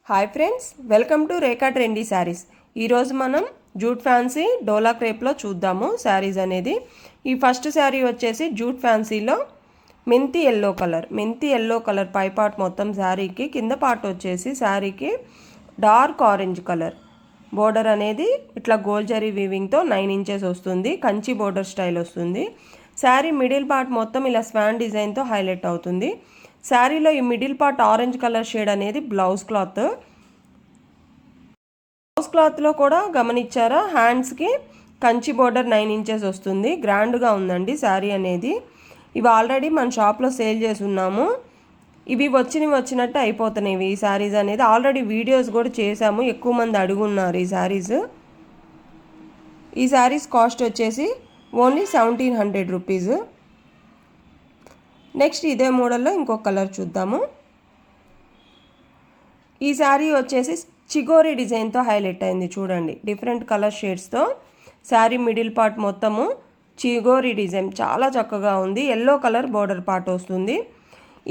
Hi friends, welcome to Rekha trendy saris. ఈరోజు మనం jute fancy డోలా క్రేప్లో చూద్దాము శారీస్ అనేది. ఈ ఫస్ట్ శారీ వచ్చేసి జూట్ ఫ్యాన్సీలో మెంతి ఎల్లో కలర్ పై పార్ట్ మొత్తం శారీకి, కింద పార్ట్ వచ్చేసి శారీకి డార్క్ ఆరెంజ్ కలర్ బోర్డర్ అనేది ఇట్లా గోల్డ్ జరీ వీవింగ్తో 9 ఇంచెస్ వస్తుంది. కంచి బోర్డర్ స్టైల్ వస్తుంది. శారీ మిడిల్ పార్ట్ మొత్తం ఇలా స్వాన్ డిజైన్తో హైలైట్ అవుతుంది. శారీలో ఈ middle part orange colour shade అనేది బ్లౌజ్ క్లాత్లో కూడా గమనించారా, హ్యాండ్స్కి కంచి బోర్డర్ 9 ఇంచెస్ వస్తుంది. గ్రాండ్గా ఉందండి శారీ అనేది. ఇవి ఆల్రెడీ మన షాప్లో సేల్ చేసి ఉన్నాము. ఇవి వచ్చినట్టు అయిపోతున్నాయి. ఈ శారీస్ అనేది ఆల్రెడీ వీడియోస్ కూడా చేశాము, ఎక్కువ మంది అడుగున్నారు ఈ శారీస్. ఈ శారీస్ కాస్ట్ వచ్చేసి ఓన్లీ 1700 రూపీస్. నెక్స్ట్ ఇదే మోడల్లో ఇంకొక కలర్ చూద్దాము. ఈ శారీ వచ్చేసి చిగోరీ డిజైన్తో హైలైట్ అయింది. చూడండి, డిఫరెంట్ కలర్ షేడ్స్తో శారీ మిడిల్ పార్ట్ మొత్తము చిగోరీ డిజైన్ చాలా చక్కగా ఉంది. ఎల్లో కలర్ బోర్డర్ పార్ట్ వస్తుంది.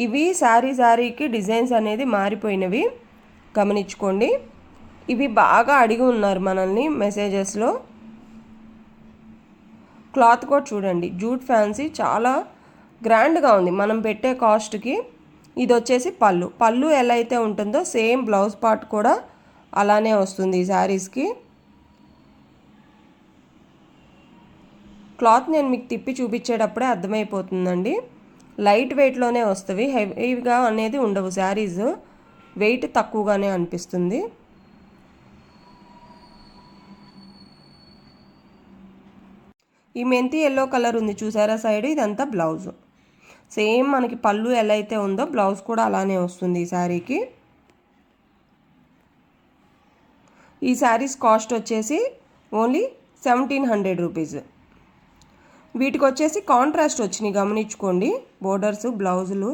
ఇవి శారీకి డిజైన్స్ అనేది మారిపోయినవి, గమనించుకోండి. ఇవి బాగా అడిగి ఉన్నారు మనల్ని మెసేజెస్లో. క్లాత్ కూడా చూడండి, జూట్ ఫ్యాన్సీ చాలా గ్రాండ్గా ఉంది మనం పెట్టే కాస్ట్కి. ఇది వచ్చేసి పళ్ళు ఎలా అయితే ఉంటుందో సేమ్ బ్లౌజ్ పార్ట్ కూడా అలానే వస్తుంది ఈ శారీస్కి. క్లాత్ నేను మీకు తిప్పి చూపించేటప్పుడే అర్థమైపోతుందండి. లైట్ వెయిట్లోనే వస్తుంది, హెవీగా అనేది ఉండవు శారీస్. వెయిట్ తక్కువగానే అనిపిస్తుంది. ఈ మెంతి ఎల్లో కలర్ ఉంది చూసారా సైడ్, ఇదంతా బ్లౌజ్. సేమ్ మనకి పళ్ళు ఎలా అయితే ఉందో బ్లౌజ్ కూడా అలానే వస్తుంది ఈ శారీకి. ఈ శారీస్ కాస్ట్ వచ్చేసి ఓన్లీ 1700 రూపీస్. వీటికి వచ్చేసి కాంట్రాస్ట్ వచ్చినాయి, గమనించుకోండి. బోర్డర్స్, బ్లౌజులు,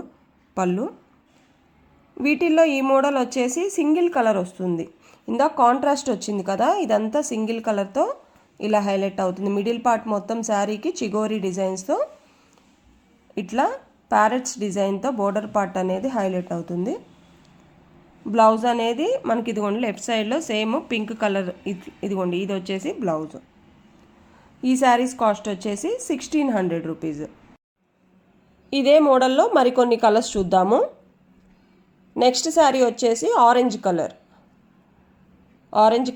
పళ్ళు. వీటిల్లో ఈ మోడల్ వచ్చేసి సింగిల్ కలర్ వస్తుంది. ఇందాక కాంట్రాస్ట్ వచ్చింది కదా, ఇదంతా సింగిల్ కలర్తో ఇలా హైలైట్ అవుతుంది. మిడిల్ పార్ట్ మొత్తం శారీకి చిగోరీ డిజైన్స్తో ఇట్లా ప్యారెట్స్ డిజైన్తో బోర్డర్ పార్ట్ అనేది హైలైట్ అవుతుంది. బ్లౌజ్ అనేది మనకి ఇదిగోండి లెఫ్ట్ సైడ్లో సేమ్ పింక్ కలర్, ఇదిగోండి ఇది వచ్చేసి బ్లౌజ్. ఈ శారీస్ కాస్ట్ వచ్చేసి 1600 రూపీస్. ఇదే మోడల్లో మరికొన్ని కలర్స్ చూద్దాము. నెక్స్ట్ శారీ వచ్చేసి orange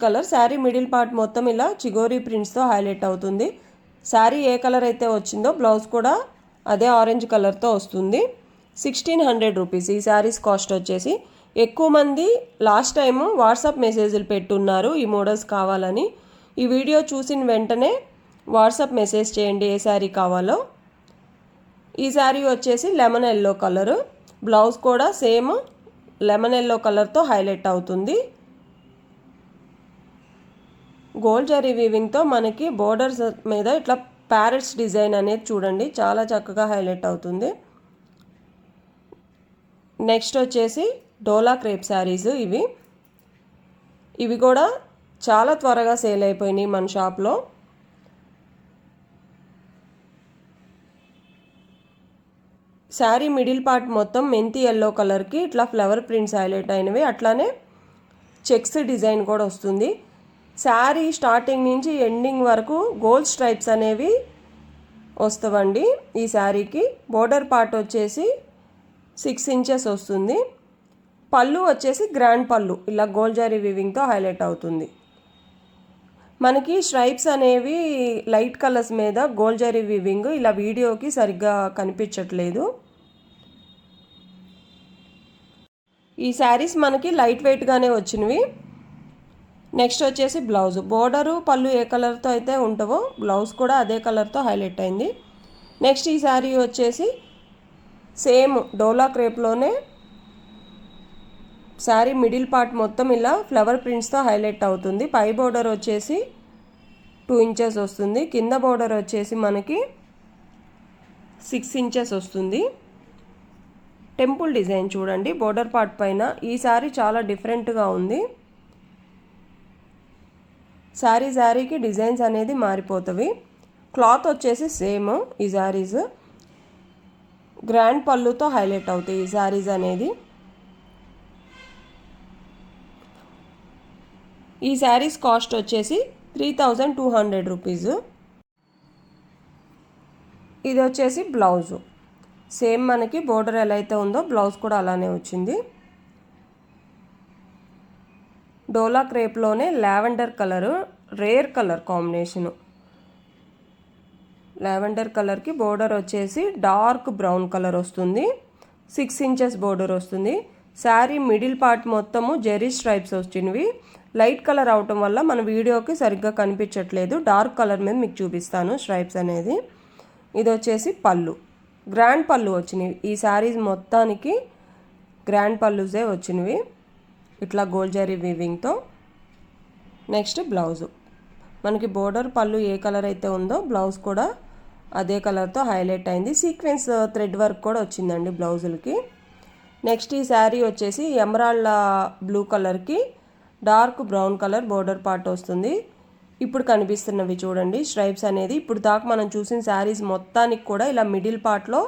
colour sari middle part మొత్తం ఇలా చిగోరీ ప్రింట్స్తో హైలైట్ అవుతుంది. శారీ ఏ కలర్ అయితే వచ్చిందో బ్లౌజ్ కూడా అదే ఆరెంజ్ కలర్తో వస్తుంది. 1600 రూపీస్. ఈ శారీస్ కాస్ట్ వచ్చేసి. ఎక్కువ మంది లాస్ట్ టైము వాట్సాప్ మెసేజ్లు పెట్టున్నారు ఈ మోడల్స్ కావాలని. ఈ వీడియో చూసిన వెంటనే వాట్సాప్ మెసేజ్ చేయండి ఏ శారీ కావాలో. ఈ శారీ వచ్చేసి లెమన్ ఎల్లో కలరు, బ్లౌజ్ కూడా సేమ్ లెమన్ ఎల్లో కలర్తో హైలైట్ అవుతుంది. గోల్డ్ జరీ వీవింగ్తో మనకి బోర్డర్స్ మీద ఇట్లా ప్యారెట్స్ డిజైన్ అనేది చూడండి చాలా చక్కగా హైలైట్ అవుతుంది. నెక్స్ట్ వచ్చేసి డోలా క్రేప్ శారీస్. ఇవి కూడా చాలా త్వరగా సేల్ అయిపోయినాయి మన షాప్లో. శారీ మిడిల్ పార్ట్ మొత్తం మెంతి ఎల్లో కలర్కి ఇట్లా ఫ్లవర్ ప్రింట్స్ హైలైట్ అయినవి, అట్లానే చెక్స్ డిజైన్ కూడా వస్తుంది. శారీ స్టార్టింగ్ నుంచి ఎండింగ్ వరకు గోల్డ్ స్ట్రైప్స్ అనేవి వస్తావండి ఈ శారీకి. బోర్డర్ పార్ట్ వచ్చేసి 6 ఇంచెస్ వస్తుంది. పళ్ళు వచ్చేసి గ్రాండ్ పళ్ళు ఇలా గోల్డ్ జరీ వీవింగ్తో హైలైట్ అవుతుంది. మనకి స్ట్రైప్స్ అనేవి లైట్ కలర్స్ మీద గోల్డ్ జరీ వీవింగ్ ఇలా వీడియోకి సరిగ్గా కనిపించట్లేదు. ఈ శారీస్ మనకి లైట్ వెయిట్గానే వచ్చినవి. నెక్స్ట్ వచ్చేసి బ్లౌజ్. బోర్డరు పళ్ళు ఏ కలర్తో అయితే ఉంటావో బ్లౌజ్ కూడా అదే కలర్తో హైలైట్ అయింది. నెక్స్ట్ ఈ శారీ వచ్చేసి సేమ్ డోలా క్రేప్లోనే శారీ మిడిల్ పార్ట్ మొత్తం ఇలా ఫ్లవర్ ప్రింట్స్తో హైలైట్ అవుతుంది. పై బోర్డర్ వచ్చేసి 2 ఇంచెస్ వస్తుంది. కింద బోర్డర్ వచ్చేసి మనకి 6 ఇంచెస్ వస్తుంది. టెంపుల్ డిజైన్ చూడండి బోర్డర్ పార్ట్ పైన. ఈ శారీ చాలా డిఫరెంట్గా ఉంది. శారీకి డిజైన్స్ అనేది మారిపోతవి. క్లాత్ వచ్చేసి సేమ్. ఈ శారీస్ గ్రాండ్ పళ్ళుతో హైలైట్ అవుతాయి ఈ శారీస్ అనేది. ఈ శారీస్ కాస్ట్ వచ్చేసి 3200 రూపీస్. ఇది వచ్చేసి బ్లౌజు. సేమ్ మనకి బోర్డర్ ఎలా అయితే ఉందో బ్లౌజ్ కూడా అలానే వచ్చింది. డోలా క్రేప్లోనే lavender colour, rare colour combination. Lavender కలర్కి బోర్డర్ వచ్చేసి డార్క్ బ్రౌన్ కలర్ వస్తుంది. 6 ఇంచెస్ బోర్డర్ వస్తుంది. శారీ మిడిల్ పార్ట్ మొత్తము జెరీ స్ట్రైప్స్ వచ్చినవి. లైట్ కలర్ అవటం వల్ల మన వీడియోకి సరిగ్గా కనిపించట్లేదు. డార్క్ కలర్ మీద మీకు చూపిస్తాను స్ట్రైప్స్ అనేది. ఇది వచ్చేసి పళ్ళు, గ్రాండ్ పళ్ళు వచ్చినవి. ఈ శారీస్ మొత్తానికి గ్రాండ్ పళ్ళుసే వచ్చినవి, ఇట్లా గోల్డ్ జరీ వీవింగ్తో. Next blouse. మనకి బోర్డర్ పళ్ళు ఏ కలర్ అయితే ఉందో బ్లౌజ్ కూడా అదే కలర్తో హైలైట్ అయింది. సీక్వెన్స్ థ్రెడ్ వర్క్ కూడా వచ్చిందండి బ్లౌజులకి. నెక్స్ట్ ఈ శారీ వచ్చేసి ఎమరాల్డ్ బ్లూ కలర్కి dark brown colour border part వస్తుంది. ఇప్పుడు కనిపిస్తున్నవి చూడండి స్ట్రైప్స్ అనేది. ఇప్పుడు దాకా మనం చూసిన శారీస్ మొత్తానికి కూడా ఇలా మిడిల్ పార్ట్లో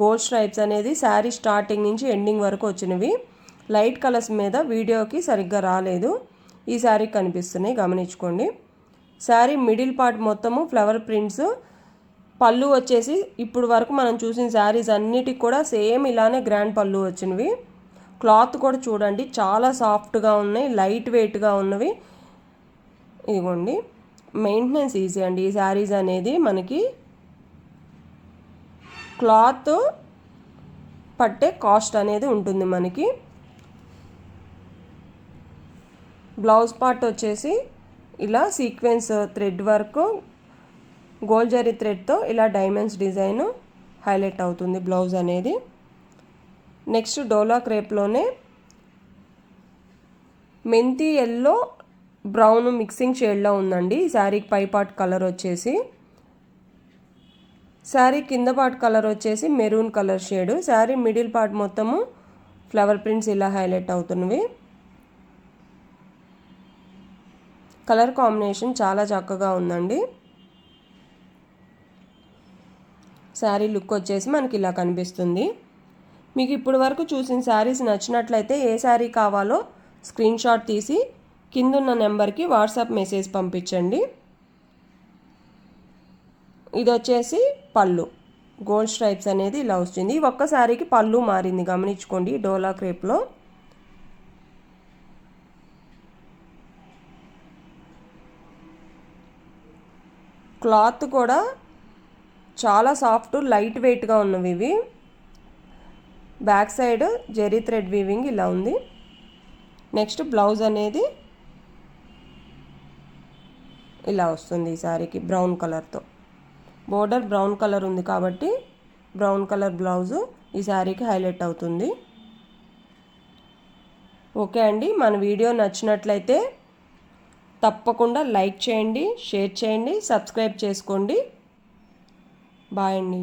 గోల్డ్ స్ట్రైప్స్ అనేది శారీ స్టార్టింగ్ నుంచి ఎండింగ్ వరకు వచ్చినవి. లైట్ కలర్స్ మీద వీడియోకి సరిగ్గా రాలేదు. ఈ శారీ కనిపిస్తున్నాయి, గమనించుకోండి. శారీ మిడిల్ పార్ట్ మొత్తము ఫ్లవర్ ప్రింట్స్. పళ్ళు వచ్చేసి ఇప్పుడు వరకు మనం చూసిన శారీస్ అన్నిటికి కూడా సేమ్ ఇలానే గ్రాండ్ పళ్ళు వచ్చినవి. క్లాత్ కూడా చూడండి చాలా సాఫ్ట్గా ఉన్నాయి, లైట్ వెయిట్గా ఉన్నవి. ఇదిగోండి, మెయింటెనెన్స్ ఈజీ అండి ఈ శారీస్ అనేది. మనకి క్లాత్ పట్టే కాస్ట్ అనేది ఉంటుంది మనకి. బ్లౌజ్ పార్ట్ వచ్చేసి ఇలా sequence thread work, gold zari థ్రెడ్తో ఇలా డైమండ్స్ డిజైన్ హైలైట్ అవుతుంది బ్లౌజ్ అనేది. నెక్స్ట్ డోలా క్రేప్లోనే మెంతి ఎల్లో బ్రౌన్ మిక్సింగ్ షేడ్లో ఉందండి ఈ శారీకి. పై పార్ట్ కలర్ వచ్చేసి, శారీ కింద పార్ట్ కలర్ వచ్చేసి maroon colour shade. Sari middle part మొత్తము ఫ్లవర్ ప్రింట్స్ ఇలా హైలైట్ అవుతున్నవి. కలర్ కాంబినేషన్ చాలా చక్కగా ఉందండి. శారీ లుక్ వచ్చేసి మనకి ఇలా కనిపిస్తుంది. మీకు ఇప్పుడు వరకు చూసిన శారీస్ నచ్చినట్లయితే ఏ శారీ కావాలో స్క్రీన్ షాట్ తీసి కిందున్న నెంబర్కి వాట్సాప్ మెసేజ్ పంపించండి. ఇది వచ్చేసి పళ్ళు, గోల్డ్ స్ట్రైప్స్ అనేది ఇలా వచ్చింది. ఒక్క శారీకి పళ్ళు మారింది, గమనించుకోండి డోలా క్రేప్లో. క్లాత్ కూడా చాలా సాఫ్ట్ లైట్ వెయిట్గా ఉన్నవి ఇవి. Back side zari thread weaving ఇలా ఉంది. నెక్స్ట్ బ్లౌజ్ అనేది ఇలా వస్తుంది ఈ శారీకి బ్రౌన్ కలర్తో. బోర్డర్ బ్రౌన్ కలర్ ఉంది కాబట్టి బ్రౌన్ కలర్ బ్లౌజు ఈ శారీకి హైలైట్ అవుతుంది. ఓకే అండి, మన వీడియో నచ్చినట్లయితే తప్పకుండా లైక్ చేయండి, షేర్ చేయండి, సబ్స్క్రైబ్ చేసుకోండి. బాయ్ అండి.